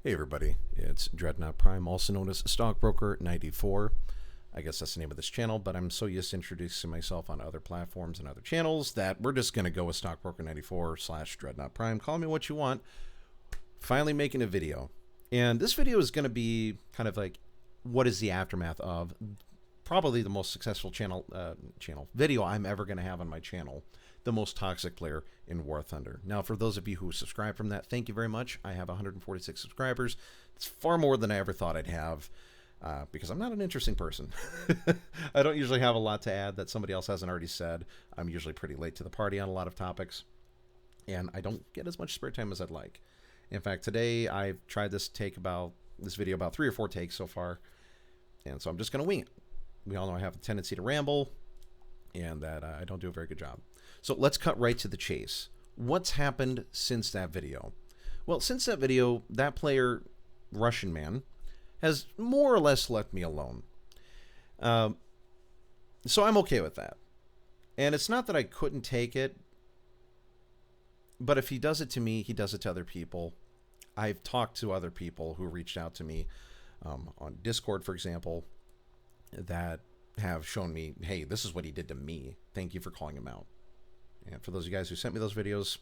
Hey everybody, it's Dreadnought Prime, also known as Stockbroker 94. I guess that's the name of this channel, but I'm so used to introducing myself on other platforms and other channels that we're just going to go with Stockbroker 94 / Dreadnought Prime. Call me what you want. Finally making a video. And this video is going to be kind of like what is the aftermath of probably the most successful video I'm ever going to have on my channel, the most toxic player in War Thunder. Now, for those of you who subscribe from that, thank you very much. I have 146 subscribers. It's far more than I ever thought I'd have because I'm not an interesting person. I don't usually have a lot to add that somebody else hasn't already said. I'm usually pretty late to the party on a lot of topics, and I don't get as much spare time as I'd like. In fact, today I've tried this video about 3 or 4 takes so far, and so I'm just going to wing it. We all know I have a tendency to ramble, and that I don't do a very good job. So let's cut right to the chase. What's happened since that video? Well, since that video, that player, Russian man, has more or less left me alone. So I'm okay with that. And it's not that I couldn't take it, but if he does it to me, he does it to other people. I've talked to other people who reached out to me on Discord, for example, that have shown me, hey, this is what he did to me. Thank you for calling him out. And for those of you guys who sent me those videos,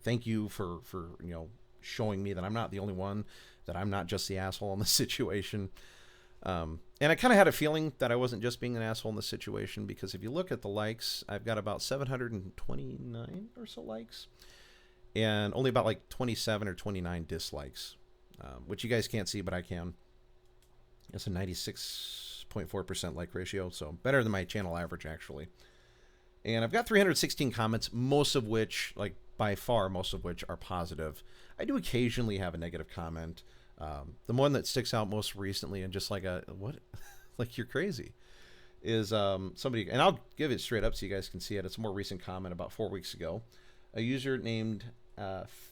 thank you for showing me that I'm not the only one, that I'm not just the asshole in the situation. And I kind of had a feeling that I wasn't just being an asshole in the situation, because if you look at the likes, I've got about 729 or so likes, and only about like 27 or 29 dislikes, which you guys can't see, but I can. It's a 96.4% like ratio, so better than my channel average, actually. And I've got 316 comments, most of which, like by far, most of which are positive. I do occasionally have a negative comment. The one that sticks out most recently, and just like what, like you're crazy, is somebody, and I'll give it straight up so you guys can see it. It's a more recent comment about 4 weeks ago. A user named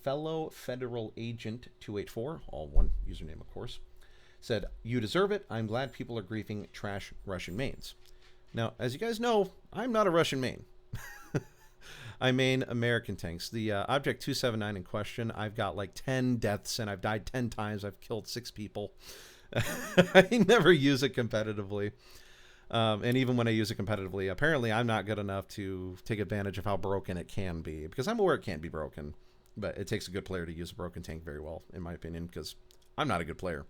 Fellow Federal Agent 284, all one username, of course, said, "You deserve it. I'm glad people are grieving trash Russian mains." Now, as you guys know, I'm not a Russian main. I main American tanks. The Object 279 in question, I've got like 10 deaths, and I've died 10 times. I've killed 6 people. I never use it competitively. And even when I use it competitively, apparently I'm not good enough to take advantage of how broken it can be, because I'm aware it can't be broken, but it takes a good player to use a broken tank very well, in my opinion, because I'm not a good player.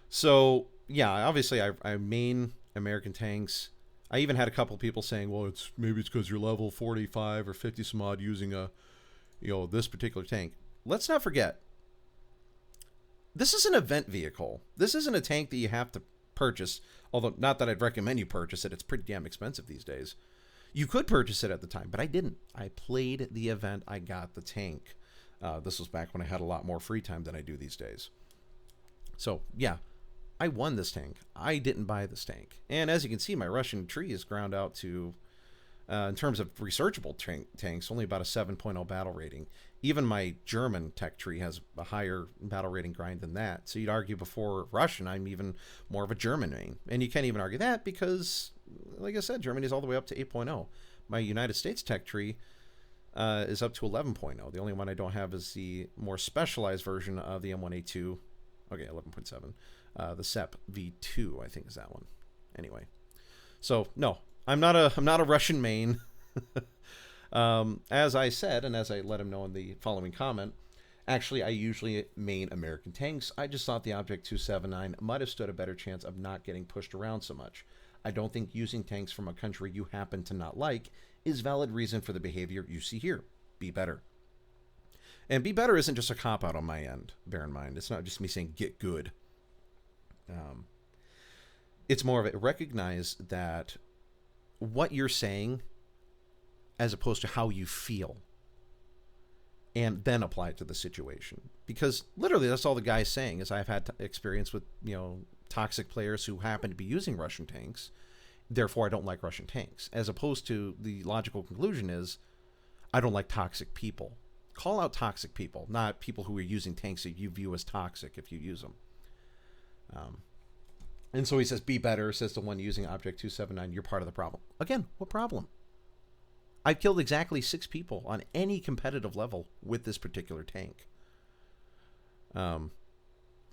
So, yeah, obviously I main American tanks. I even had a couple of people saying, well, maybe it's because you're level 45 or 50 some odd using this particular tank. Let's not forget, this is an event vehicle. This isn't a tank that you have to purchase, although not that I'd recommend you purchase it. It's pretty damn expensive these days. You could purchase it at the time, but I didn't. I played the event. I got the tank. This was back when I had a lot more free time than I do these days. So, yeah. I won this tank. I didn't buy this tank. And as you can see, my Russian tree is ground out to, in terms of researchable tanks, only about a 7.0 battle rating. Even my German tech tree has a higher battle rating grind than that. So you'd argue before Russian, I'm even more of a German main. And you can't even argue that because, like I said, Germany is all the way up to 8.0. My United States tech tree is up to 11.0. The only one I don't have is the more specialized version of the M1A2. Okay, 11.7. The SEP V2, I think, is that one. Anyway, so no, I'm not a Russian main. As I said, and as I let him know in the following comment, actually, I usually main American tanks. I just thought the Object 279 might have stood a better chance of not getting pushed around so much. I don't think using tanks from a country you happen to not like is valid reason for the behavior you see here. Be better. And be better isn't just a cop-out on my end, bear in mind. It's not just me saying get good. It's more of a recognize that what you're saying as opposed to how you feel, and then apply it to the situation. Because literally that's all the guy's saying is I've had experience with, toxic players who happen to be using Russian tanks. Therefore, I don't like Russian tanks. As opposed to the logical conclusion is I don't like toxic people. Call out toxic people, not people who are using tanks that you view as toxic if you use them. And so he says, be better, says the one using Object 279, you're part of the problem. Again, what problem? I've killed exactly 6 people on any competitive level with this particular tank. Um,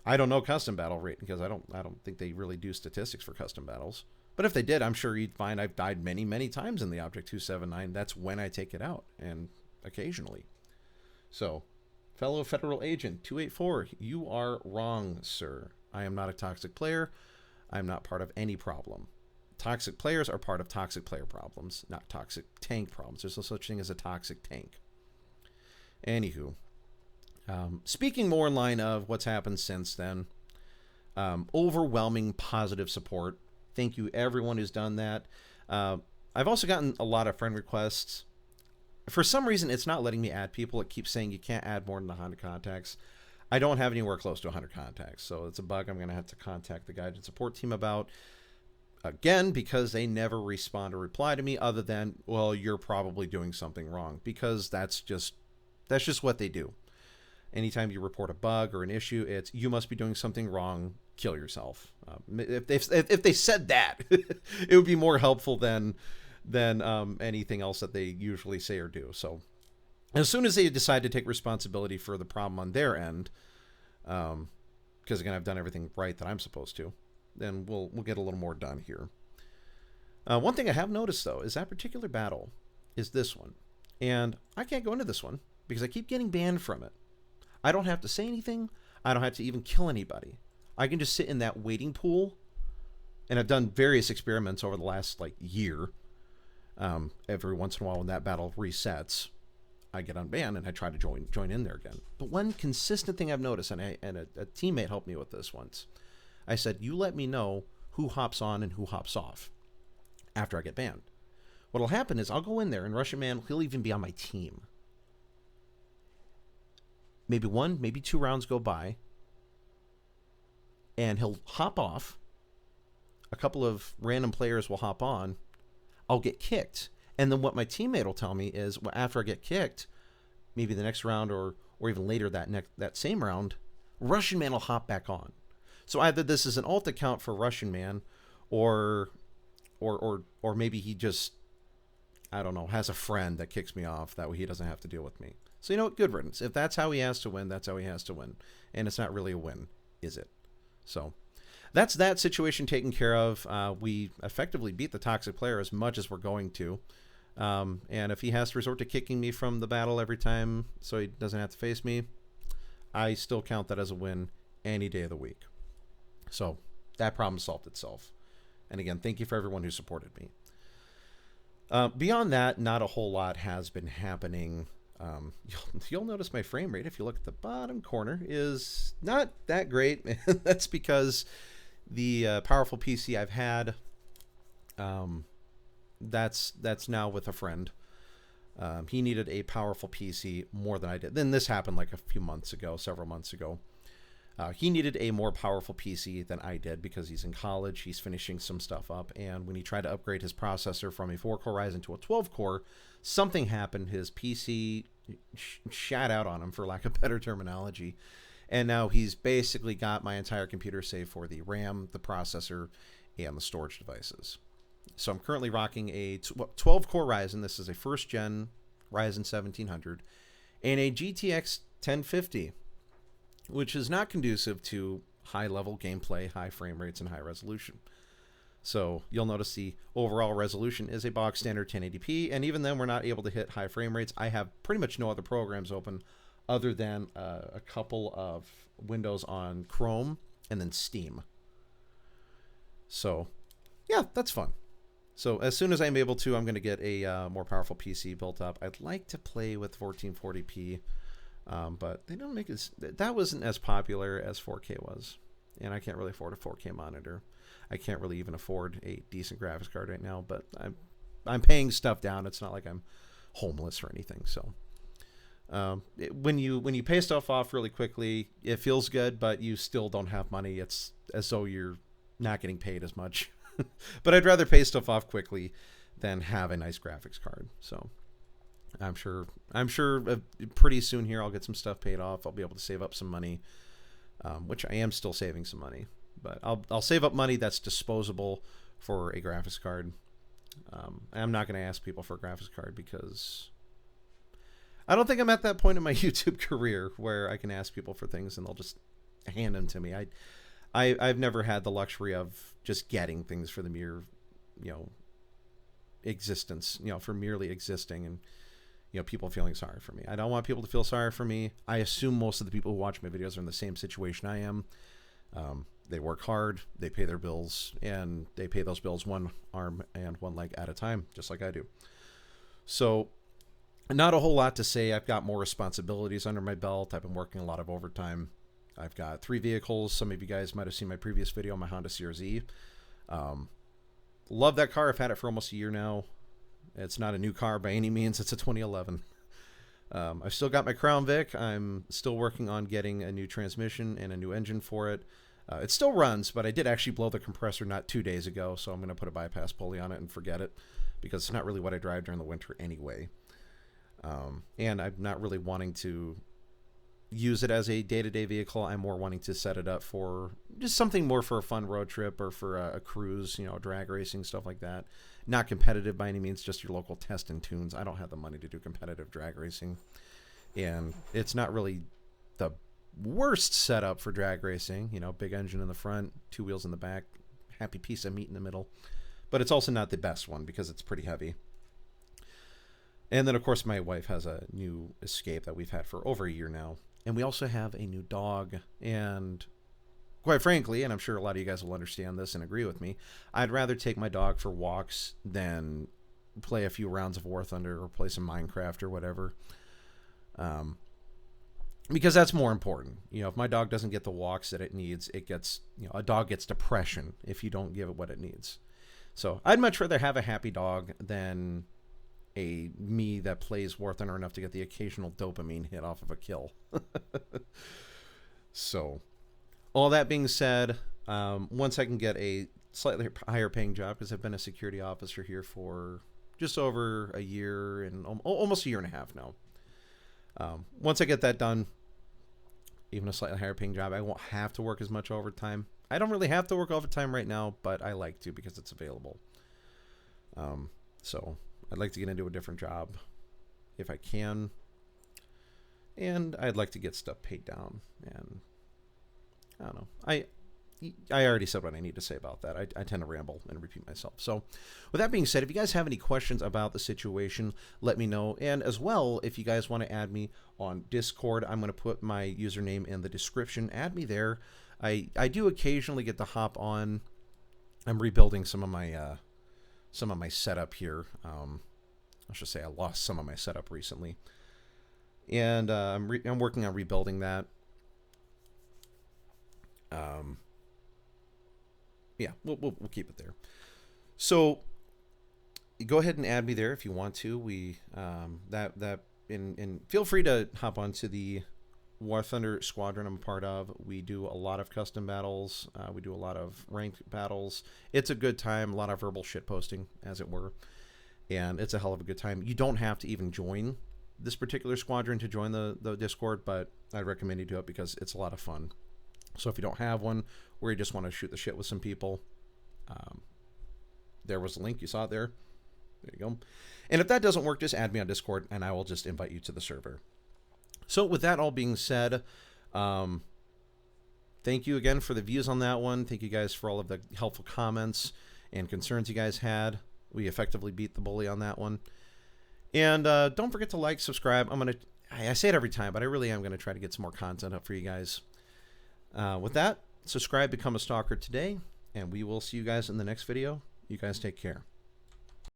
I don't know custom battle rate because I don't think they really do statistics for custom battles. But if they did, I'm sure you'd find I've died many times in the Object 279. That's when I take it out, and occasionally. So, fellow federal agent 284, you are wrong, sir. I am not a toxic player. I am not part of any problem. Toxic players are part of toxic player problems, not toxic tank problems. There's no such thing as a toxic tank. Anywho, speaking more in line of what's happened since then, overwhelming positive support. Thank you, everyone who's done that. I've also gotten a lot of friend requests. For some reason, it's not letting me add people. It keeps saying you can't add more than 100 contacts. I don't have anywhere close to 100 contacts, so it's a bug I'm going to have to contact the guidance support team about. Again, because they never respond or reply to me other than, well, you're probably doing something wrong, because that's just what they do. Anytime you report a bug or an issue, it's you must be doing something wrong, kill yourself. If they said that, it would be more helpful than anything else that they usually say or do. So as soon as they decide to take responsibility for the problem on their end, because again, I've done everything right that I'm supposed to, then we'll get a little more done here. One thing I have noticed, though, is that particular battle is this one. And I can't go into this one because I keep getting banned from it. I don't have to say anything. I don't have to even kill anybody. I can just sit in that waiting pool. And I've done various experiments over the last, year. Every once in a while when that battle resets, I get unbanned and I try to join in there again. But one consistent thing I've noticed, and a teammate helped me with this once, I said, you let me know who hops on and who hops off after I get banned. What'll happen is I'll go in there and Russian Man, he'll even be on my team. Maybe 1, maybe 2 rounds go by and he'll hop off. A couple of random players will hop on. I'll get kicked. And then what my teammate will tell me is, well, after I get kicked, maybe the next round or even later that same round, Russian Man will hop back on. So either this is an alt account for Russian Man, or maybe he just, I don't know, has a friend that kicks me off. That way he doesn't have to deal with me. So you know what? Good riddance. If that's how he has to win, that's how he has to win. And it's not really a win, is it? So that's that situation taken care of. We effectively beat the toxic player as much as we're going to. And if he has to resort to kicking me from the battle every time so he doesn't have to face me, I still count that as a win any day of the week. So that problem solved itself. And again, thank you for everyone who supported me. Beyond that, not a whole lot has been happening. You'll notice my frame rate, if you look at the bottom corner, is not that great. That's because the powerful PC I've had, that's now with a friend. He needed a powerful PC more than I did. Then this happened like a few months ago, several months ago. He needed a more powerful PC than I did because he's in college. He's finishing some stuff up. And when he tried to upgrade his processor from a 4-core Ryzen to a 12-core, something happened. His PC shat out on him, for lack of better terminology. And now he's basically got my entire computer save for the RAM, the processor, and the storage devices. So I'm currently rocking a 12-core Ryzen. This is a first-gen Ryzen 1700 and a GTX 1050. Which is not conducive to high-level gameplay, high frame rates, and high resolution. So you'll notice the overall resolution is a box standard 1080p, and even then we're not able to hit high frame rates. I have pretty much no other programs open other than a couple of windows on Chrome and then Steam. So yeah, that's fun. So as soon as I'm able to, I'm going to get a more powerful PC built up. I'd like to play with 1440p. But they don't make it. That wasn't as popular as 4K was, and I can't really afford a 4K monitor. I can't really even afford a decent graphics card right now. But I'm paying stuff down. It's not like I'm homeless or anything. So when you pay stuff off really quickly, it feels good, but you still don't have money. It's as though you're not getting paid as much. But I'd rather pay stuff off quickly than have a nice graphics card. So. I'm sure pretty soon here I'll get some stuff paid off. I'll be able to save up some money, which I am still saving some money. But I'll save up money that's disposable for a graphics card. I'm not going to ask people for a graphics card because I don't think I'm at that point in my YouTube career where I can ask people for things and they'll just hand them to me. I've never had the luxury of just getting things for the mere, existence, for merely existing, and people feeling sorry for me. I don't want people to feel sorry for me. I assume most of the people who watch my videos are in the same situation I am. They work hard, they pay their bills, and they pay those bills one arm and one leg at a time, just like I do. So not a whole lot to say. I've got more responsibilities under my belt. I've been working a lot of overtime. I've got 3 vehicles. Some of you guys might have seen my previous video on my Honda CR-Z. Love that car. I've had it for almost a year now. It's not a new car by any means. It's a 2011. I've still got my Crown Vic. I'm still working on getting a new transmission and a new engine for it. It still runs, but I did actually blow the compressor not 2 days ago, so I'm going to put a bypass pulley on it and forget it, because it's not really what I drive during the winter anyway. And I'm not really wanting to use it as a day-to-day vehicle. I'm more wanting to set it up for just something more for a fun road trip or for a cruise, drag racing, stuff like that. Not competitive by any means, just your local test and tunes. I don't have the money to do competitive drag racing. And it's not really the worst setup for drag racing. Big engine in the front, 2 wheels in the back, happy piece of meat in the middle. But it's also not the best one because it's pretty heavy. And then, of course, my wife has a new Escape that we've had for over a year now. And we also have a new dog. And quite frankly, and I'm sure a lot of you guys will understand this and agree with me, I'd rather take my dog for walks than play a few rounds of War Thunder or play some Minecraft or whatever. Because that's more important. If my dog doesn't get the walks that it needs, it gets, a dog gets depression if you don't give it what it needs. So I'd much rather have a happy dog than a me that plays War Thunder enough to get the occasional dopamine hit off of a kill. So all that being said, once I can get a slightly higher paying job, because I've been a security officer here for just over a year and almost a year and a half now. Once I get that done, even a slightly higher paying job, I won't have to work as much overtime. I don't really have to work overtime right now, but I like to because it's available. So I'd like to get into a different job if I can. And I'd like to get stuff paid down. And I don't know. I already said what I need to say about that. I tend to ramble and repeat myself. So with that being said, if you guys have any questions about the situation, let me know. And as well, if you guys want to add me on Discord, I'm going to put my username in the description. Add me there. I do occasionally get to hop on. I'm rebuilding some of my setup here. I should say I lost some of my setup recently. And I'm working on rebuilding that. Yeah, we'll keep it there. So go ahead and add me there if you want to. Feel free to hop onto the War Thunder squadron I'm a part of. We do a lot of custom battles. We do a lot of ranked battles. It's a good time. A lot of verbal shit posting, as it were. And it's a hell of a good time. You don't have to even join this particular squadron to join the Discord, but I recommend you do it because it's a lot of fun. So if you don't have one, or you just want to shoot the shit with some people, there was a link. You saw it there. There you go. And if that doesn't work, just add me on Discord, and I will just invite you to the server. So with that all being said, thank you again for the views on that one. Thank you guys for all of the helpful comments and concerns you guys had. We effectively beat the bully on that one. And don't forget to like, subscribe. I say it every time, but I really am going to try to get some more content up for you guys. With that, subscribe, become a stalker today, and we will see you guys in the next video. You guys take care.